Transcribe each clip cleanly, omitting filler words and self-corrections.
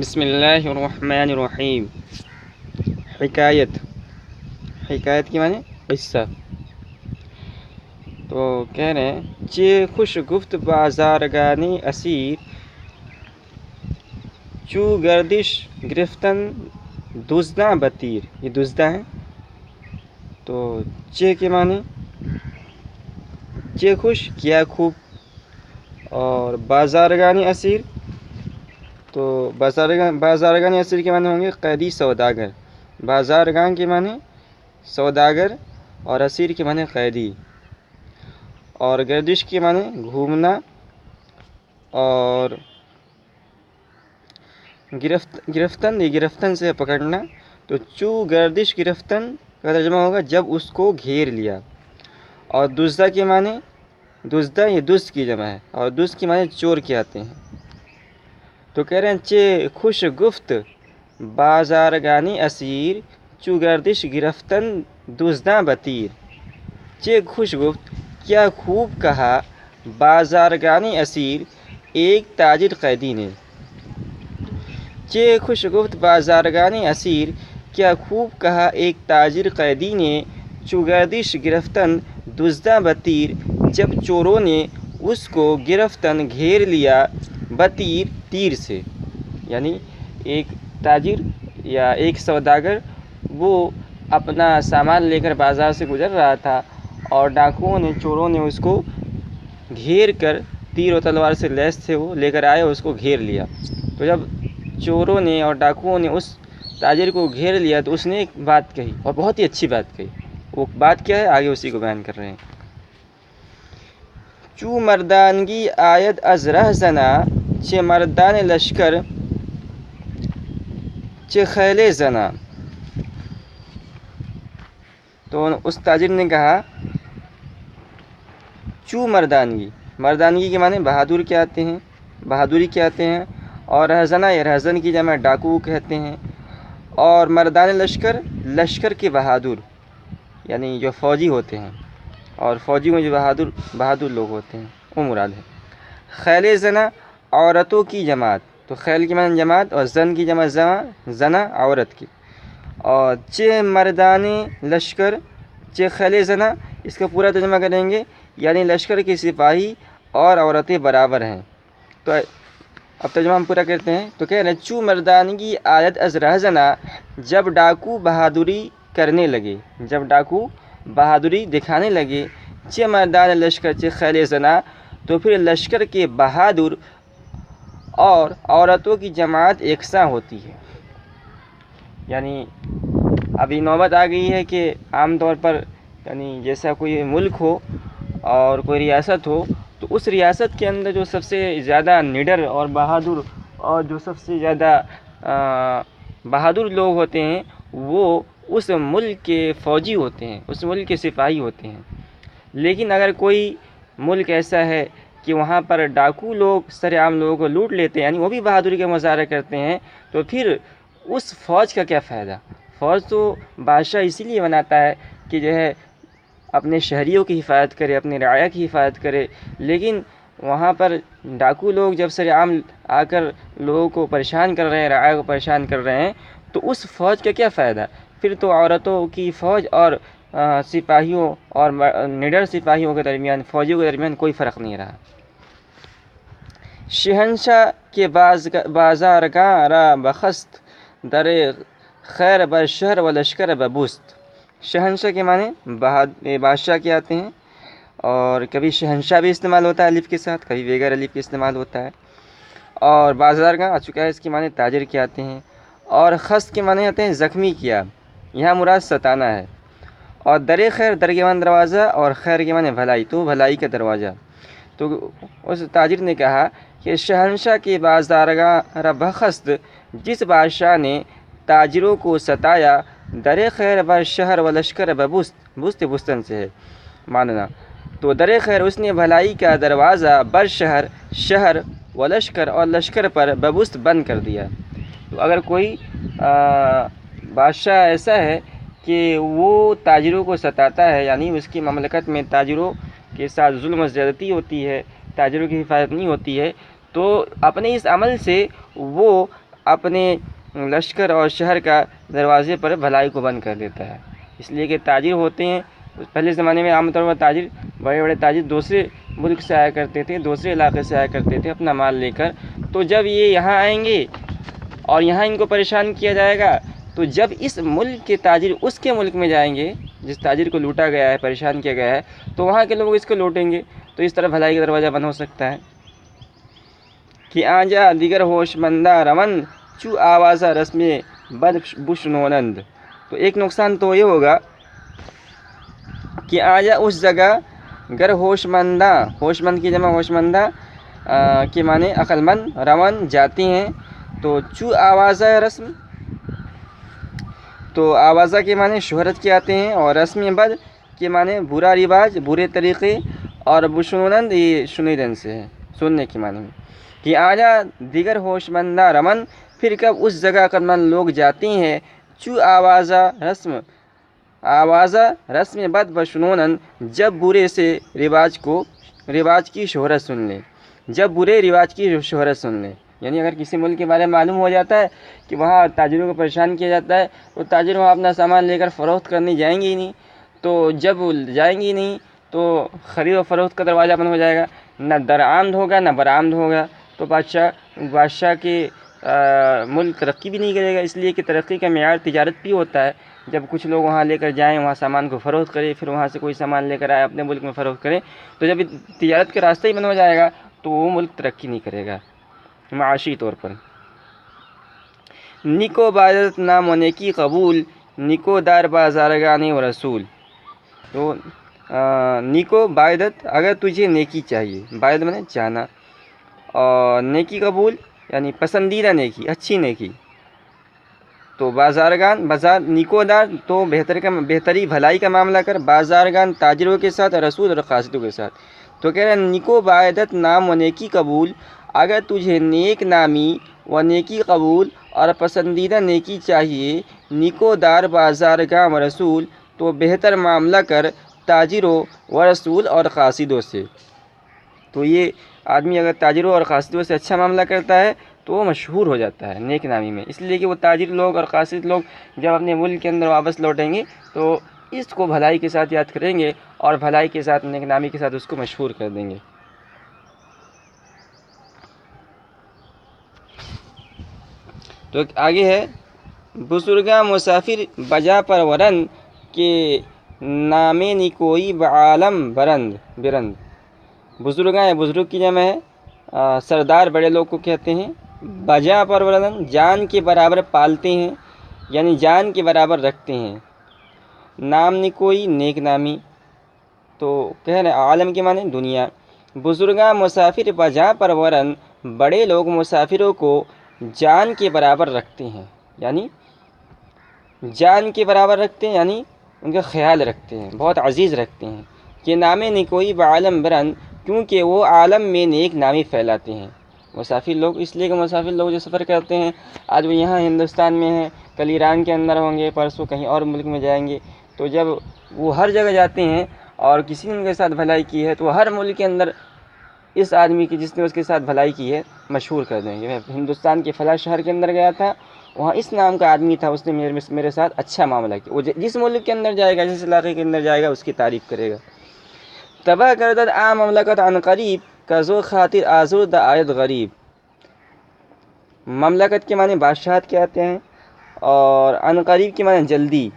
بسم اللہ الرحمن الرحیم۔ حکایت کی معنی قصہ۔ تو کہہ رہے ہیں چے خوش گفت بازارگانی اسیر، چو گردش گرفتن دزداں بتیر۔ یہ دزدہ ہیں۔ تو چے کے معنی چے خوش کیا خوب، اور بازارگانی اسیر، تو بازارگانی اسیر کے معنی ہوں گے قیدی سوداگر۔ بازارگان کے معنی سوداگر اور اسیر کے معنی قیدی، اور گردش کے معنی گھومنا، اور گرفتن سے پکڑنا۔ تو چو گردش گرفتن کا ترجمہ ہوگا جب اس کو گھیر لیا، اور دزدہ کے معنی دزدہ یہ دزد کی جمع ہے، اور دزد کے معنی چور کے آتے ہیں۔ تو کہہ رہے ہیں چے خوش گفت بازارگانی اسیر، چو گردش گرفتن دزداں بتیر۔ چے خوش گفت کیا خوب کہا، بازارگانی اسیر ایک تاجر قیدی نے۔ چے خوش گفت بازارگانی اسیر کیا خوب کہا ایک تاجر قیدی نے، چو گردش گرفتن دزداں بتیر جب چوروں نے اس کو گرفتن گھیر لیا، بتیر تیر سے۔ یعنی ایک تاجر یا ایک سوداگر وہ اپنا سامان لے کر بازار سے گزر رہا تھا، اور ڈاکوؤں نے چوروں نے اس کو گھیر کر، تیر و تلوار سے لیس تھے، وہ لے کر آئے، اس کو گھیر لیا۔ تو جب چوروں نے اور ڈاکوؤں نے اس تاجر کو گھیر لیا تو اس نے ایک بات کہی، اور بہت ہی اچھی بات کہی۔ وہ بات کیا ہے آگے اسی کو بیان کر رہے ہیں۔ چو مردانگی آید از رہ زنا، چه مردان لشکر چه خیل زنا۔ تو اس تاجر نے کہا چو مردانگی کے معنی بہادر کے آتے ہیں، بہادری کے آتے ہیں، اور رہزنا یا رہزن کی جمع ڈاکو کہتے ہیں، اور مردان لشکر کے بہادر، یعنی جو فوجی ہوتے ہیں، اور فوجی میں جو بہادر لوگ ہوتے ہیں وہ مراد ہے۔ خیل زنا عورتوں کی جماعت، تو خیل کی معنی جماعت، اور زن کی جمع زنا عورت کی۔ اور چے مردان لشکر چے خیل زنا، اس کا پورا ترجمہ کریں گے یعنی لشکر کے سپاہی اور عورتیں برابر ہیں۔ تو اب ترجمہ ہم پورا کرتے ہیں۔ تو کہہ رہے ہیں چو مردانگی آیت از رہ زنا، جب ڈاکو بہادری کرنے لگے، جب ڈاکو بہادری دکھانے لگے، چے مردان لشکر چے خیل زنا، تو پھر لشکر کے بہادر اور عورتوں کی جماعت یکساں ہوتی ہے۔ یعنی ابھی نوبت آ گئی ہے کہ عام طور پر یعنی جیسا کوئی ملک ہو اور کوئی ریاست ہو، تو اس ریاست کے اندر جو سب سے زیادہ نڈر اور بہادر، اور جو سب سے زیادہ بہادر لوگ ہوتے ہیں وہ اس ملک کے فوجی ہوتے ہیں، اس ملک کے سپاہی ہوتے ہیں۔ لیکن اگر کوئی ملک ایسا ہے کہ وہاں پر ڈاکو لوگ سر عام لوگوں کو لوٹ لیتے ہیں، یعنی وہ بھی بہادری کا مظاہرہ کرتے ہیں، تو پھر اس فوج کا کیا فائدہ؟ فوج تو بادشاہ اسی لیے بناتا ہے کہ جو ہے اپنے شہریوں کی حفاظت کرے، اپنے رعایا کی حفاظت کرے، لیکن وہاں پر ڈاکو لوگ جب سر عام آ کر لوگوں کو پریشان کر رہے ہیں، رعایا کو پریشان کر رہے ہیں، تو اس فوج کا کیا فائدہ؟ پھر تو عورتوں کی فوج اور سپاہیوں اور نڈر سپاہیوں کے درمیان، فوجیوں کے درمیان کوئی فرق نہیں رہا۔ شہنشاہ کے بازارگاں را بخست، در خیر بر شہر و لشکر ببست۔ شہنشاہ کے معنی بادشاہ کے آتے ہیں، اور کبھی شہنشاہ بھی استعمال ہوتا ہے الف کے ساتھ، کبھی بغیر الف کے استعمال ہوتا ہے۔ اور بازارگاہ آ چکا ہے، اس کے معنی تاجر کے آتے ہیں، اور خست کے معنی آتے ہیں زخمی کیا، یہاں مراد ستانا ہے۔ اور در خیر درگیوان دروازہ، اور خیر کے معنی بھلائی، تو بھلائی کا دروازہ۔ تو اس تاجر نے کہا کہ شہنشاہ کے بازارگاہ را بخست، جس بادشاہ نے تاجروں کو ستایا، در خیر بر شہر و لشکر ببست، بست بستن سے ہے ماننا، تو در خیر اس نے بھلائی کا دروازہ بر شہر و لشکر، اور لشکر پر ببست بند کر دیا۔ تو اگر کوئی بادشاہ ایسا ہے کہ وہ تاجروں کو ستاتا ہے، یعنی اس کی مملکت میں تاجروں کے ساتھ ظلم و زیادتی ہوتی ہے، تاجروں کی حفاظت نہیں ہوتی ہے، تو اپنے اس عمل سے وہ اپنے لشکر اور شہر کا دروازے پر بھلائی کو بند کر دیتا ہے، اس لیے کہ تاجر ہوتے ہیں پہلے زمانے میں عام طور پر تاجر بڑے بڑے تاجر دوسرے ملک سے آیا کرتے تھے، دوسرے علاقے سے آیا کرتے تھے اپنا مال لے کر، تو جب یہ یہاں آئیں گے اور یہاں ان کو پریشان کیا جائے گا، تو جب اس ملک کے تاجر اس کے ملک میں جائیں گے جس تاجر کو لوٹا گیا ہے، پریشان کیا گیا ہے، تو وہاں کے لوگ اس کو لوٹیں گے، تو اس طرح بھلائی کا دروازہ بند ہو سکتا ہے۔ کہ آجا دیگر ہوش مندہ رون چو آوازہ رسم بد بشنونند، تو ایک نقصان تو یہ ہوگا کہ آجا اس جگہ گر ہوش مندہ، ہوش مند کی جمع ہوش مندہ کے معنی عقل مند، رون جاتے ہیں، تو چو آوازہ رسم، تو آوازہ کے معنی شہرت کے آتے ہیں، اور رسم بد کے معنی برا رواج، برے طریقے، اور بشنونند یہ شنیدن سے ہے، سننے کے معنی میں۔ کہ آجا دیگر ہوش مندہ رمن، پھر کب اس جگہ عقلمند لوگ جاتے ہیں، چو آوازہ رسم، آوازہ رسم بد بشنونند، جب برے سے رواج کی شہرت سن لیں، جب برے رواج کی شہرت سن لیں، یعنی اگر کسی ملک کے بارے میں معلوم ہو جاتا ہے کہ وہاں تاجروں کو پریشان کیا جاتا ہے، تو تاجر وہاں اپنا سامان لے کر فروخت کرنے جائیں گے ہی نہیں، تو جب جائیں گے ہی نہیں تو خرید و فروخت کا دروازہ بند ہو جائے گا، نہ درآمد ہوگا نہ برآمد ہوگا، تو بادشاہ کے ملک ترقی بھی نہیں کرے گا، اس لیے کہ ترقی کا معیار تجارت بھی ہوتا ہے، جب کچھ لوگ وہاں لے کر جائیں، وہاں سامان کو فروخت کرے، پھر وہاں سے کوئی سامان لے کر آئے اپنے ملک میں فروخت کرے، تو جب تجارت کا راستہ ہی بند ہو جائے گا تو وہ ملک ترقی نہیں کرے گا معاشی طور پر۔ نکو بادت نام و نیکی قبول، نکو دار بازارگانے و رسول، تو نیکو بائدت، اگر تجھے نیکی چاہیے، بائد میں چاہنا، اور نیکی قبول یعنی پسندیدہ نیکی، اچھی نیکی، تو بازارگان بازار، نیکو دار تو بہتری بھلائی کا معاملہ کر، بازارگان تاجروں کے ساتھ، رسول اور قاصدوں کے ساتھ، تو کہہ رہے ہیں نیکو بائدت نام و نیکی قبول، اگر تجھے نیک نامی و نیکی قبول اور پسندیدہ نیکی چاہیے، نیکو دار بازارگاں و رسول، تو بہتر معاملہ کر تاجروں و رسول اور قاصدوں سے۔ تو یہ آدمی اگر تاجروں اور قاصدوں سے اچھا معاملہ کرتا ہے تو وہ مشہور ہو جاتا ہے نیک نامی میں، اس لیے کہ وہ تاجر لوگ اور قاصد لوگ جب اپنے ملک کے اندر واپس لوٹیں گے تو اس کو بھلائی کے ساتھ یاد کریں گے، اور بھلائی کے ساتھ، نیک نامی کے ساتھ اس کو مشہور کر دیں گے۔ تو آگے ہے بزرگاں مسافر بجا پر ورن کے نام نکوئی بعالم برند، بزرگاں بزرگ کی جمع ہے، سردار بڑے لوگ کو کہتے ہیں، بجا پر ورن جان کے برابر پالتے ہیں، یعنی جان کے برابر رکھتے ہیں، نام نکوئی نیک نامی، تو کہہ رہے عالم کے معنی دنیا، بزرگاں مسافر بجا پر ورن، بڑے لوگ مسافروں کو جان کے برابر رکھتے ہیں، یعنی جان کے برابر رکھتے ہیں یعنی ان کا خیال رکھتے ہیں، بہت عزیز رکھتے ہیں، کہ نام نکوئی بعالم برند، کیونکہ وہ عالم میں نیک نامی پھیلاتے ہیں مسافر لوگ، اس لیے کہ مسافر لوگ جو سفر کرتے ہیں، آج وہ یہاں ہندوستان میں ہیں، کل ایران کے اندر ہوں گے، پرسوں کہیں اور ملک میں جائیں گے، تو جب وہ ہر جگہ جاتے ہیں اور کسی نے ان کے ساتھ بھلائی کی ہے تو ہر ملک کے اندر اس آدمی کی جس نے اس کے ساتھ بھلائی کی ہے مشہور کر دیں گے، میں ہندوستان کے فلاں شہر کے اندر گیا تھا، وہاں اس نام کا آدمی تھا، اس نے میرے ساتھ اچھا معاملہ کیا، وہ جس ملک کے اندر جائے گا، جس علاقے کے اندر جائے گا، اس کی تعریف کرے گا۔ تباہ گردد عام مملکت عن قریب، کزو خاطر آزرد آید غریب، مملکت کے معنی بادشاہت کے آتے ہیں، اور عن قریب کے معنی جلدی،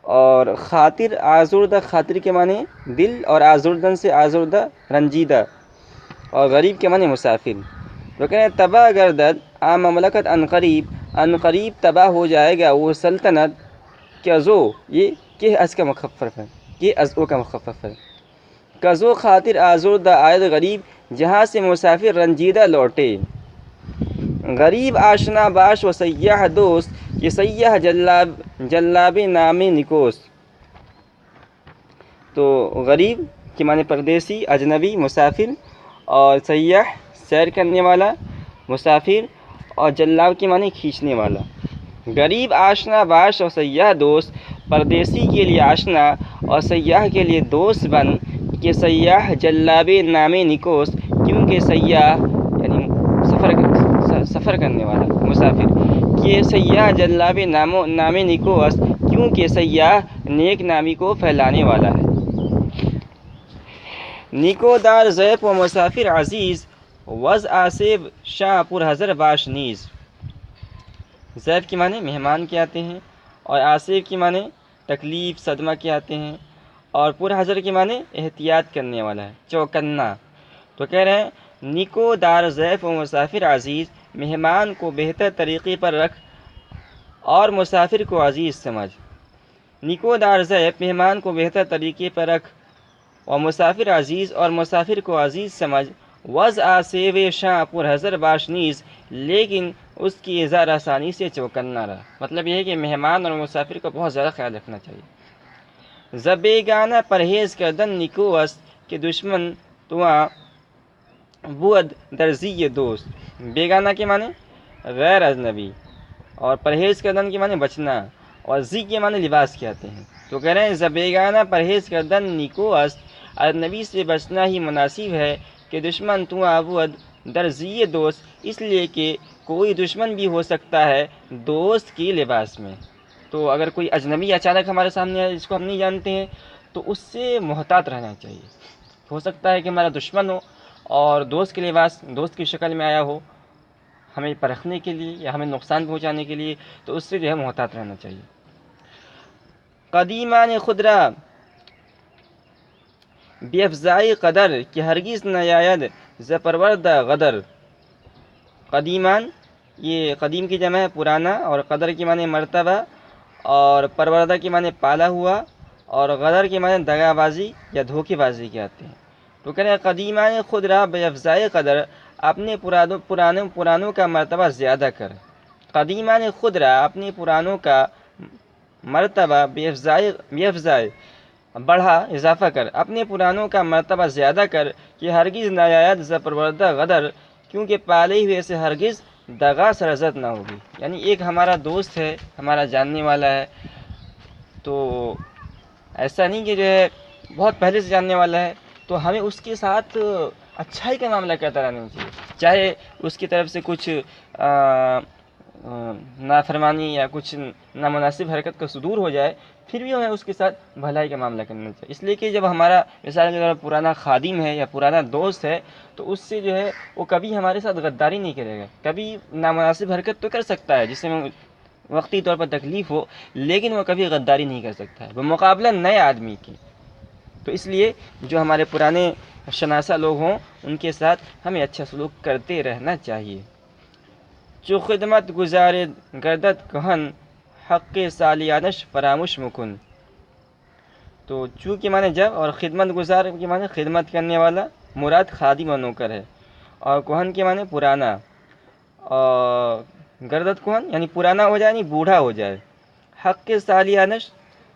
اور خاطر آزردہ، خاطر کے معنی دل، اور آزردن سے آزردہ رنجیدہ، اور غریب کے معنی مسافر، تو کہتے ہیں تباہ گردد عام مملکت عن قریب تباہ ہو جائے گا وہ سلطنت، کزو یہ کہ از کا مخفف ہے، یہ از او کا مخفف ہے، کزو خاطر آزردہ آید غریب، جہاں سے مسافر رنجیدہ لوٹے، غریب آشنا باش و سیاح دوست، یہ سیاح جلاب نام نکوس، تو غریب کے معنی پردیسی، اجنبی، مسافر، اور سیاح سیر کرنے والا، مسافر، اور جلاب کے معنی کھینچنے والا، غریب آشنا باش اور سیاح دوست، پردیسی کے لیے آشنا اور سیاح کے لیے دوست بن، کہ سیاح جلاب نام نکوس، کیونکہ سیاح یعنی سفر کرنے والا مسافر، کہ سیاح جلاب نام نیکو است، کیونکہ سیاح نیک نامی کو پھیلانے والا ہے۔ نیکو دار ضیف و مسافر عزیز، وز آصف شاہ پر حضر باش نیز۔ ضیف کے معنی مہمان کے آتے ہیں، اور آصف کے معنی تکلیف صدمہ کے آتے ہیں، اور پر حضر کے معنی احتیاط کرنے والا ہے، چوکنا۔ تو کہہ رہے ہیں نیکو دار ضیف و مسافر عزیز، مہمان کو بہتر طریقے پر رکھ اور مسافر کو عزیز سمجھ۔ نیکو دار ضیف، مہمان کو بہتر طریقے پر رکھ اور مسافر عزیز، اور مسافر کو عزیز سمجھ۔ وضع آصف شاہ پر حضر باش نیز، لیکن اس کی اظہار آسانی سے چوکنا رہا۔ مطلب یہ ہے کہ مہمان اور مسافر کو بہت زیادہ خیال رکھنا چاہیے۔ ز بیگانہ پرہیز کردن نیکو است، کہ دشمن تواں بود درزی دوست۔ بیگانہ کے معنی غیر اجنبی، اور پرہیز کردن کے معنی بچنا، اور زی کے معنی لباس کے آتے ہیں۔ تو کہہ رہے ہیں ز بیگانہ پرہیز کردن نیکو است، اجنبی سے بچنا ہی مناسب ہے، کہ دشمن تواں بود درزی دوست، اس لیے کہ کوئی دشمن بھی ہو سکتا ہے دوست کی لباس میں۔ تو اگر کوئی اجنبی اچانک ہمارے سامنے آئے جس کو ہم نہیں جانتے ہیں تو اس سے محتاط رہنا چاہیے۔ ہو سکتا ہے کہ ہمارا دشمن ہو اور دوست کے لباس، دوست کی شکل میں آیا ہو ہمیں پرکھنے کے لیے یا ہمیں نقصان پہنچانے کے لیے، تو اس سے جو ہے محتاط رہنا چاہیے۔ قدیمان خدرا بے افزائی قدر، کہ ہرگز نہ آید ز پروردہ غدر۔ قدیمان، یہ قدیم کی جمع ہے پرانا، اور قدر کی معنی مرتبہ، اور پروردہ کی معنی پالا ہوا، اور غدر کی معنی دغا بازی یا دھوکے بازی کے آتے ہیں۔ تو کہہ رہے ہیں قدیمان خدرا بے افزائی قدر، اپنے پرانوں کا مرتبہ زیادہ کر۔ قدیمان خدرا، اپنے پرانوں کا مرتبہ بے افزائی بڑھا، اضافہ کر، اپنے پرانوں کا مرتبہ زیادہ کر، کہ ہرگز نہ آید ز پروردہ غدر، کیونکہ پالے ہوئے سے ہرگز دغا سرزد نہ ہوگی۔ یعنی ایک ہمارا دوست ہے، ہمارا جاننے والا ہے، تو ایسا نہیں کہ جو ہے بہت پہلے سے جاننے والا ہے تو ہمیں اس کے ساتھ اچھائی کا معاملہ کرتا رہنا چاہیے، چاہے اس کی طرف سے کچھ نافرمانی یا کچھ نامناسب حرکت کا صدور ہو جائے، پھر بھی ہمیں اس کے ساتھ بھلائی کا معاملہ کرنا چاہیے۔ اس لیے کہ جب ہمارا مثال کے طور پر پرانا خادم ہے یا پرانا دوست ہے تو اس سے جو ہے وہ کبھی ہمارے ساتھ غداری نہیں کرے گا، کبھی نامناسب حرکت تو کر سکتا ہے جس سے ہمیں وقتی طور پر تکلیف ہو، لیکن وہ کبھی غداری نہیں کر سکتا ہے بمقابلہ نئے آدمی کے۔ تو اس لیے جو ہمارے پرانے شناسہ لوگ ہوں ان کے ساتھ ہمیں اچھا سلوک کرتے رہنا چاہیے۔ جو خدمت گزار گردت کہن، حق سالیانش فراموش مکن۔ تو چو کے معنی جب، اور خدمت گزار کے معنی خدمت کرنے والا، مراد خادم و نوکر ہے، اور کہن کے معنی پرانا، اور گردت کہن یعنی پرانا ہو جائے یعنی بوڑھا ہو جائے۔ حق سالیانش،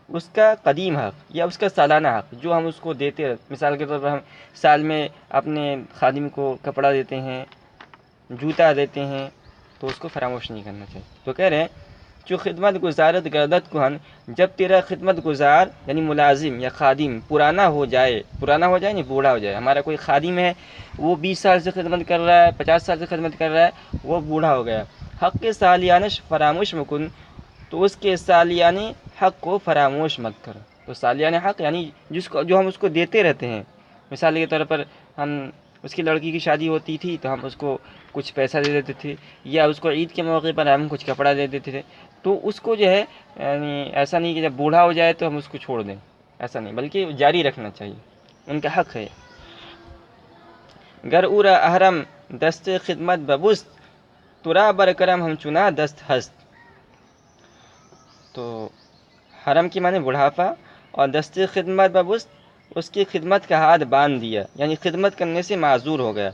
اس کا قدیم حق یا اس کا سالانہ حق جو ہم اس کو دیتے، مثال کے طور پر ہم سال میں اپنے خادم کو کپڑا دیتے ہیں، جوتا دیتے ہیں، تو اس کو فراموش نہیں کرنا چاہیے۔ تو کہہ رہے ہیں جو خدمت گزارت گردت کہن، جب تیرا خدمت گزار یعنی ملازم یا خادم پرانا ہو جائے یعنی بوڑھا ہو جائے۔ ہمارا کوئی خادم ہے وہ 20 سال سے خدمت کر رہا ہے، 50 سال سے خدمت کر رہا ہے، وہ بوڑھا ہو گیا۔ حق سالیانش فراموش مکن، تو اس کے سالیانی حق کو فراموش مت کر۔ تو سالیانہ حق یعنی جو ہم اس کو دیتے رہتے ہیں، مثال کے طور پر ہم اس کی لڑکی کی شادی ہوتی تھی تو ہم اس کو کچھ پیسہ دے دیتے تھے، یا اس کو عید کے موقع پر ہم کچھ کپڑا دے دیتے تھے، تو اس کو جو ہے یعنی ایسا نہیں کہ جب بوڑھا ہو جائے تو ہم اس کو چھوڑ دیں، ایسا نہیں، بلکہ جاری رکھنا چاہیے، ان کا حق ہے۔ گر اورا احرم دست خدمت ببست، ترا بر کرم ہم چنا دست ہست۔ تو حرم کی معنی بڑھاپا، اور دست خدمت ببست، اس کی خدمت کا ہاتھ باندھ دیا یعنی خدمت کرنے سے معذور ہو گیا،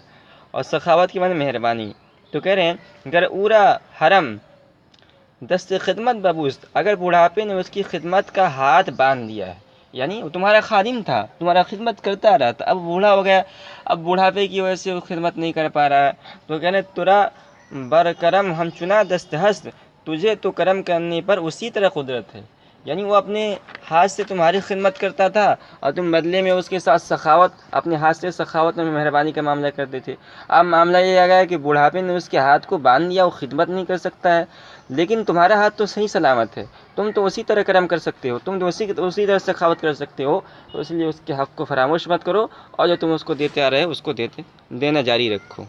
اور سخاوت کی معنی مہربانی۔ تو کہہ رہے ہیں گر اورا حرم دست خدمت ببست، اگر بڑھاپے نے اس کی خدمت کا ہاتھ باندھ دیا ہے، یعنی وہ تمہارا خادم تھا، تمہارا خدمت کرتا رہا تھا، اب بوڑھا ہو گیا، اب بڑھاپے کی وجہ سے وہ خدمت نہیں کر پا رہا ہے، تو کہنے ترا بر کرم ہم چنا دست ہست، تجھے تو کرم کرنے پر اسی طرح قدرت ہے، یعنی وہ اپنے ہاتھ سے تمہاری خدمت کرتا تھا اور تم بدلے میں اس کے ساتھ سخاوت، اپنے ہاتھ سے سخاوت میں مہربانی کا معاملہ کرتے تھے۔ اب معاملہ یہ آ گیا ہے کہ بڑھاپے نے اس کے ہاتھ کو باندھ دیا، وہ خدمت نہیں کر سکتا ہے، لیکن تمہارا ہاتھ تو صحیح سلامت ہے، تم تو اسی طرح کرم کر سکتے ہو، تم تو اسی طرح سخاوت کر سکتے ہو، تو اس لیے اس کے حق کو فراموش مت کرو، اور جو تم اس کو دیتے آ رہے ہو اس کو دینا جاری رکھو۔